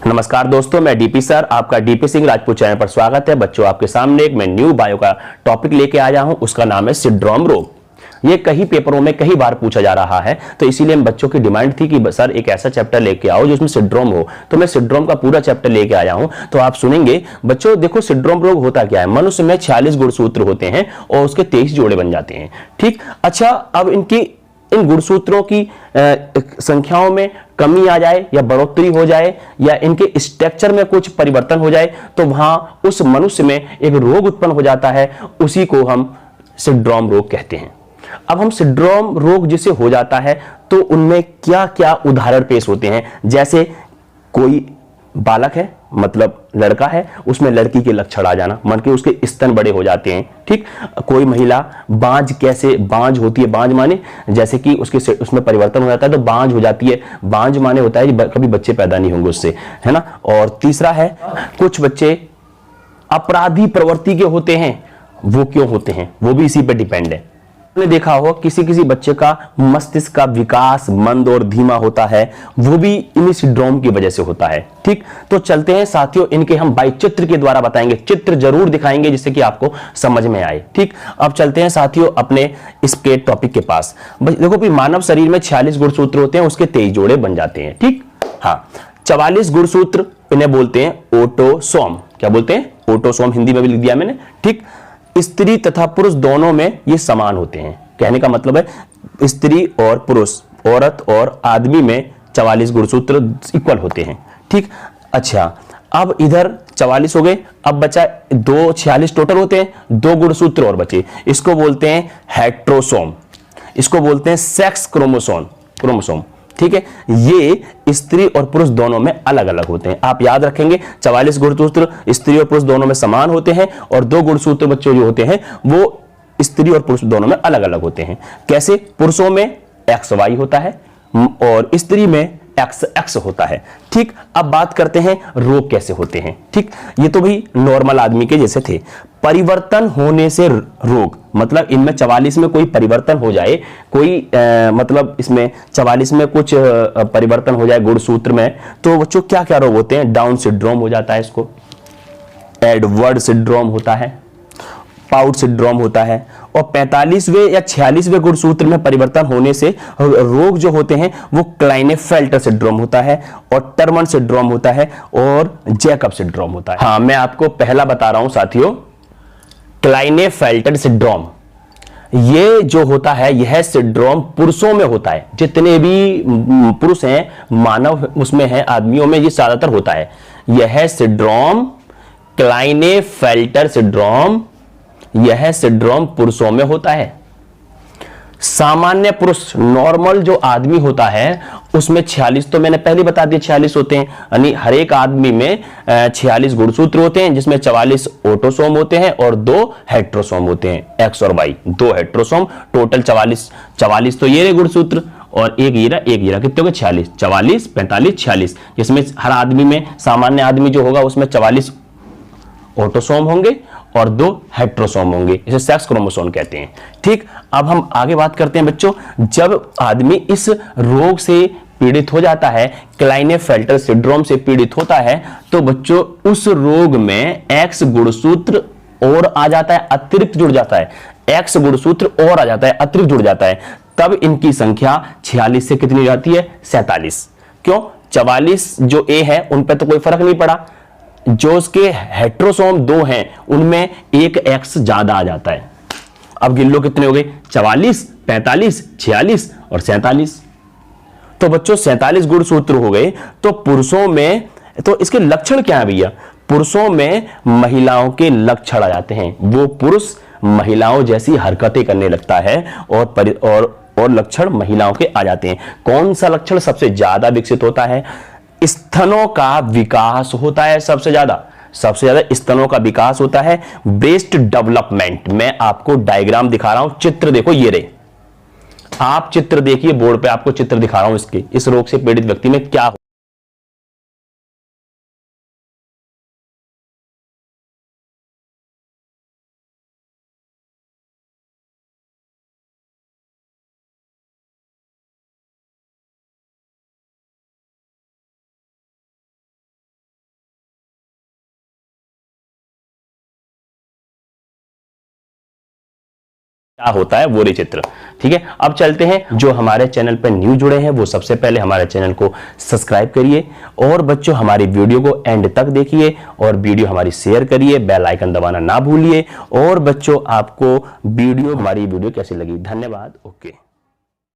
नमस्कार दोस्तों, मैं डीपी सर, आपका डीपी सिंह राजपूत चैनल पर स्वागत है। बच्चों, आपके सामने एक मैं न्यू बायो का टॉपिक लेके आया हूं, उसका नाम है सिंड्रोम रोग। ये कई पेपरों में कई बार पूछा जा रहा है, तो इसीलिए हम बच्चों की डिमांड थी कि सर एक ऐसा चैप्टर लेके आओ जिसमें सिंड्रोम हो। तो मैं सिंड्रोम का पूरा चैप्टर लेके आया हूं, तो आप सुनेंगे। बच्चों देखो, सिंड्रोम रोग होता क्या है। मनुष्य में 46 गुणसूत्र होते हैं और उसके 23 जोड़े बन जाते हैं। ठीक, अच्छा, अब इन गुणसूत्रों की संख्याओं में कमी आ जाए या बढ़ोतरी हो जाए या इनके स्ट्रक्चर में कुछ परिवर्तन हो जाए, तो वहां उस मनुष्य में एक रोग उत्पन्न हो जाता है। उसी को हम सिंड्रोम रोग कहते हैं। अब हम सिंड्रोम रोग जिसे हो जाता है, तो उनमें क्या क्या उदाहरण पेश होते हैं। जैसे कोई बालक है, मतलब लड़का है, उसमें लड़की के लक्षण आ जाना, मन के उसके स्तन बड़े हो जाते हैं। ठीक, कोई महिला बांझ, कैसे बांझ होती है, बांझ माने जैसे कि उसमें परिवर्तन हो जाता है तो बांझ हो जाती है। बांझ माने होता है कि कभी बच्चे पैदा नहीं होंगे उससे, है ना। और तीसरा है, कुछ बच्चे अपराधी प्रवृत्ति के होते हैं। वो क्यों होते हैं, वो भी इसी पे डिपेंड है। आपने देखा होगा किसी किसी बच्चे का मस्तिष्क का विकास मंद और धीमा होता है, वो भी इन्हीं सिंड्रोम की वजह से होता है। ठीक, तो चलते हैं साथियों, इनके हम बाई चित्र के द्वारा बताएंगे, चित्र जरूर दिखाएंगे जिससे कि आपको समझ में आए। ठीक, अब चलते हैं साथियों अपने इसके टॉपिक के पास। देखो भी, मानव शरीर में 46 गुणसूत्र होते हैं, उसके 23 जोड़े बन जाते हैं। ठीक, हाँ, 44 गुणसूत्र इन्हें बोलते हैं ऑटोसोम। क्या बोलते हैं? ऑटोसोम, हिंदी में भी लिख दिया मैंने। ठीक, स्त्री तथा पुरुष दोनों में ये समान होते हैं। कहने का मतलब है स्त्री और पुरुष, औरत और आदमी में 44 गुणसूत्र इक्वल होते हैं। ठीक, अच्छा, अब इधर 44 हो गए, अब बचा 46 टोटल होते हैं, 2 गुणसूत्र और बचे। इसको बोलते हैं हेट्रोसोम, इसको बोलते हैं सेक्स क्रोमोसोम। ठीक है, ये स्त्री और पुरुष दोनों में अलग अलग होते हैं। आप याद रखेंगे, 44 गुणसूत्र स्त्री और पुरुष दोनों में समान होते हैं, और 2 गुणसूत्र बच्चों जो होते हैं वो स्त्री और पुरुष दोनों में अलग अलग होते हैं। कैसे? पुरुषों में XY होता है और स्त्री में XX होता है। ठीक, अब बात करते हैं रोग कैसे होते हैं। ठीक, ये तो भाई नॉर्मल आदमी के जैसे थे। परिवर्तन होने से रोग, मतलब इनमें 44 में कोई परिवर्तन हो जाए, कोई मतलब इसमें 44 में कुछ परिवर्तन हो जाए गुणसूत्र में, तो बच्चों क्या क्या रोग होते हैं? डाउन सिंड्रोम हो जाता है, इसको एडवर्ड सिंड्रोम होता है, पाउट सिंड्रोम होता है। और 45वें या 46वें गुणसूत्र में परिवर्तन होने से रोग जो होते हैं वो क्लाइनेफेल्टर सिंड्रोम होता है, और टर्मन सिंड्रोम होता है, और जैकब सिंड्रोम होता है। हाँ, मैं आपको पहला बता रहा हूं साथियों, क्लाइनेफेल्टर सिंड्रोम। ये जो होता है, यह सिंड्रोम पुरुषों में होता है। जितने भी पुरुष हैं, मानव उसमें हैं, आदमियों में ये ज्यादातर होता है। यह सिंड्रोम क्लाइनेफेल्टर सिंड्रोम, यह सिंड्रोम पुरुषों में होता है। सामान्य पुरुष, नॉर्मल जो आदमी होता है, उसमें 46, तो मैंने पहले बता दिया 46 होते हैं। यानी हर एक आदमी में 46 गुणसूत्र होते हैं, जिसमें 44 ऑटोसोम होते हैं और 2 हेट्रोसोम होते हैं, X और Y, 2 हेट्रोसोम। टोटल 44 तो ये रहे गुणसूत्र, और एक हीरा कितने हो गए? 46, 44, 45, 46, जिसमें हर आदमी में, सामान्य आदमी जो होगा उसमें 44 ऑटोसोम होंगे और 2 हेट्रोसोम होंगे, इसे सेक्स क्रोमोसोम कहते हैं। ठीक, अब हम आगे बात करते हैं बच्चों। जब आदमी इस रोग से पीड़ित हो जाता है, क्लाइनेफेल्टर सिंड्रोम से पीड़ित होता है, तो बच्चों उस रोग में X गुणसूत्र और आ जाता है, अतिरिक्त जुड़ जाता है। X गुणसूत्र और आ जाता है, अतिरिक्त जुड़ जाता है। तब इनकी संख्या 46 से कितनी जाती है? 47। क्यों? 44 जो A है उन पर तो कोई फर्क नहीं पड़ा, जो उसके हेट्रोसोम 2 हैं उनमें एक X ज्यादा आ जाता है। अब गिन लो कितने हो गए? 44, 45, 46 और 47। तो बच्चों 47 गुणसूत्र हो गए। तो पुरुषों में, तो इसके लक्षण क्या है भैया? पुरुषों में महिलाओं के लक्षण आ जाते हैं। वो पुरुष महिलाओं जैसी हरकतें करने लगता है, और लक्षण महिलाओं के आ जाते हैं। कौन सा लक्षण सबसे ज्यादा विकसित होता है? स्तनों का विकास होता है सबसे ज्यादा स्तनों का विकास होता है। ब्रेस्ट डेवलपमेंट, मैं आपको डायग्राम दिखा रहा हूं, चित्र देखो ये रहे, आप चित्र देखिए, बोर्ड पे आपको चित्र दिखा रहा हूं इसके, इस रोग से पीड़ित व्यक्ति में क्या क्या होता है वो चित्र। ठीक है, अब चलते हैं। जो हमारे चैनल पर न्यू जुड़े हैं वो सबसे पहले हमारे चैनल को सब्सक्राइब करिए और बच्चों हमारी वीडियो को एंड तक देखिए और वीडियो हमारी शेयर करिए, बेल आइकन दबाना ना भूलिए। और बच्चों आपको हमारी वीडियो कैसी लगी, धन्यवाद। ओके।